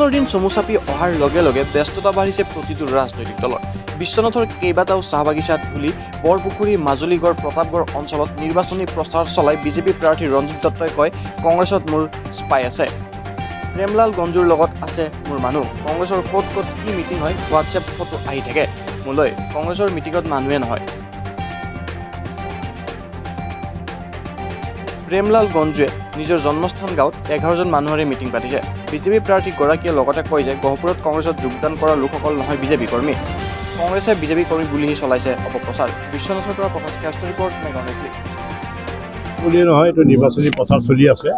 নিৰ্বাচনৰ দিন চমু চাপি অহাৰ লগে লগে ব্যস্ততা বাঢ়িছে প্ৰতিটো ৰাজনৈতিক দলৰ। বিশ্বনাথৰ কেইবাটাও চাহ বাগিচাত ধুলি বৰপুখুৰী, মাজুলীগড়, প্ৰতাপগড় অঞ্চলত নিৰ্বাচনী প্ৰচাৰ চলাই বিজেপি প্ৰাৰ্থী ৰঞ্জিত দত্তই কয়, কংগ্ৰেছত মোৰ স্পাই আছে। প্ৰেমলাল গঞ্জুৰ লগত আছে মোৰ মানুহ। কংগ্ৰেছৰ ক'ত ক'ত কি মিটিং হয় হোৱাটছএপ ফটো আহি থাকে। মোলৈ কংগ্ৰেছৰ মিটিঙত মানুহে নহয়। প্ৰেমলাল গঞ্জুৱে নিজৰ জন্মস্থান গাঁৱত 11জন মানুহৰে মিটিং পাতিছে। বিজেপি প্ৰাৰ্থীগৰাকীয়ে লগতে কয় যে গহপুৰত কংগ্ৰেছত যোগদান কৰা লোকসকল নহয় বিজেপি কৰ্মী। কংগ্ৰেছে বিজেপি কৰ্মী বুলিহে চলাইছে অপপ্ৰচাৰ। বিশ্বনাথৰ পৰা প্ৰকাশ কাষ্ট ৰিপৰ্ট বুলি নহয়, এইটো নিৰ্বাচনী প্ৰচাৰ চলি আছে।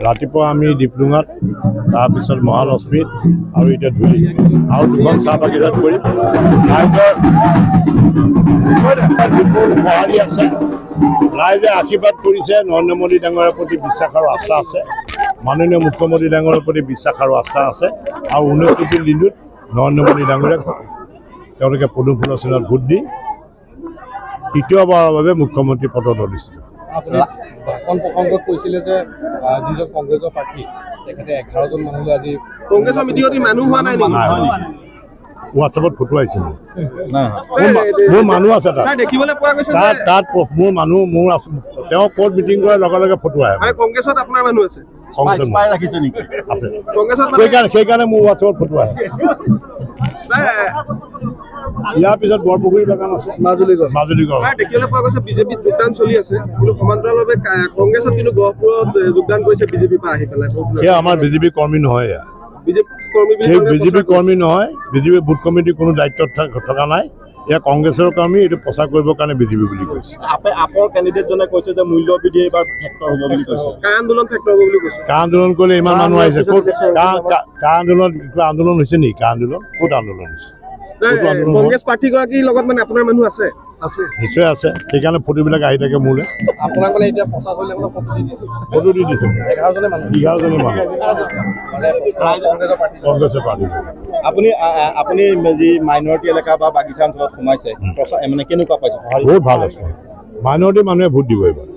ৰাতিপুৱা আমি ডিপ্লুঙাত, তাৰপিছত মহালক্ষ্মীত আৰু এতিয়া ধুলি আৰু দুখন চাহ বাগিচাত কৰি আছে। ৰাইজে আশীৰ্বাদ কৰিছে। নৰেন্দ্ৰ মোদী ডাঙৰীয়াৰ প্ৰতি বিশ্বাস আৰু আস্থা আছে। মাননীয় মুখ্যমন্ত্ৰী ডাঙৰীয়াৰ প্ৰতি বিশ্বাস আৰু আস্থা আছে। আৰু 19 এপ্ৰিল দিনটোত নৰেন্দ্ৰ মোদী ডাঙৰীয়াক তেওঁলোকে পদুম ফুলৰ চিনত ভোট দি তৃতীয়বাৰৰ বাবে মুখ্যমন্ত্ৰী পদত দিছিল। প্ৰসংগত কৈছিলে যে যিজন কংগ্ৰেছৰ প্ৰাৰ্থী তেখেতে 11জন মানুহলৈ আজি কংগ্ৰেছৰ মিটিঙত মানুহ হোৱা নাই নেকি? হোৱাটছএপত ফটো আহিছিল। মোৰ মানুহ আছে তাত মোৰ মানুহ মোৰ তেওঁ ক'ত মিটিং কৰাৰ লগে লগে ফটো আহে। কংগ্ৰেছত আপোনাৰ মানুহ আছে? আছে। সেইকাৰণে মোৰ হোৱাটছএপত ফটো আহে। ইয়াৰ পিছত বৰপুখুৰী বাগান আছে, মাজুলীগড় দেখিবলৈ পোৱা গৈছে। বিজেপিত যোগদান চলি আছে, কিন্তু সমান্তৰালভাৱে কংগ্ৰেছত কিন্তু গহপুৰত যোগদান কৰিছে বিজেপিৰ পৰা আহি পেলাই। সেয়া আমাৰ বিজেপি কৰ্মী নহয়। বিজেপি কৰ্মী নহয়। বিজেপি বুথ কমিটিৰ কোনো দায়িত্বত থকা নাই। এয়া কংগ্ৰেছৰ কৰ্মী। এইটো প্ৰচাৰ কৰিবৰ কাৰণে বিজেপি বুলি কৈছে। আপৰ কেণ্ডিডেটজনে কৈছে যে মূল্য বৃদ্ধি এইবাৰ ফেক্টৰ হ'ব বুলি কৈছে। কা আন্দোলন ফেক্টৰ হ'ব বুলি কৈছে। কা আন্দোলন কৰিলে ইমান মানুহ আহিছে। ক'ত কা আন্দোলন? কিবা আন্দোলন হৈছে নেকি? কা আন্দোলন ক'ত আন্দোলন হৈছে? কংগ্ৰেছ প্ৰাৰ্থীগৰাকীৰ লগত মানে আপোনাৰ মানুহ আছে? নিশ্চয় আছে। সেইকাৰণে ফটোবিলাক আহি থাকে মোলৈ। আপোনাক মানে এতিয়া প্ৰচাৰ কৰিলে ফটো দি দিছে। 11জনে মানুহ কংগ্ৰেছৰ প্ৰাৰ্থী। আপুনি যি মাইনৰিটি এলেকা বা বাগিচা অঞ্চলত সোমাইছে, মানে কেনেকুৱা পাইছে? বহুত ভাল আছে। মাইনৰিটি মানুহে ভোট দিব এইবাৰ।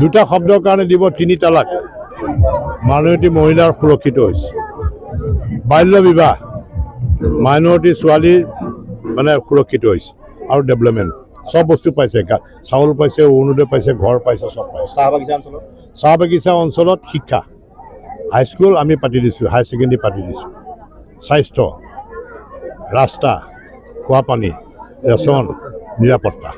দুটা শব্দৰ কাৰণে দিব 3 তালাক। মাইনৰিটি মহিলাৰ সুৰক্ষিত হৈছে। বাল্য বিবাহ মাইনৰিটি ছোৱালীৰ মানে সুৰক্ষিত হৈছে। আৰু ডেভেলপমেণ্ট চব বস্তু পাইছে। চাউল পাইছে, অৰুণোদয় পাইছে, ঘৰ পাইছে, চব পাইছে। চাহ বাগিচা অঞ্চলত শিক্ষা, হাইস্কুল আমি পাতি দিছোঁ, হায়াৰ ছেকেণ্ডেৰী পাতি দিছোঁ। স্বাস্থ্য, ৰাস্তা, খোৱা পানী, ৰেচন, নিৰাপত্তা।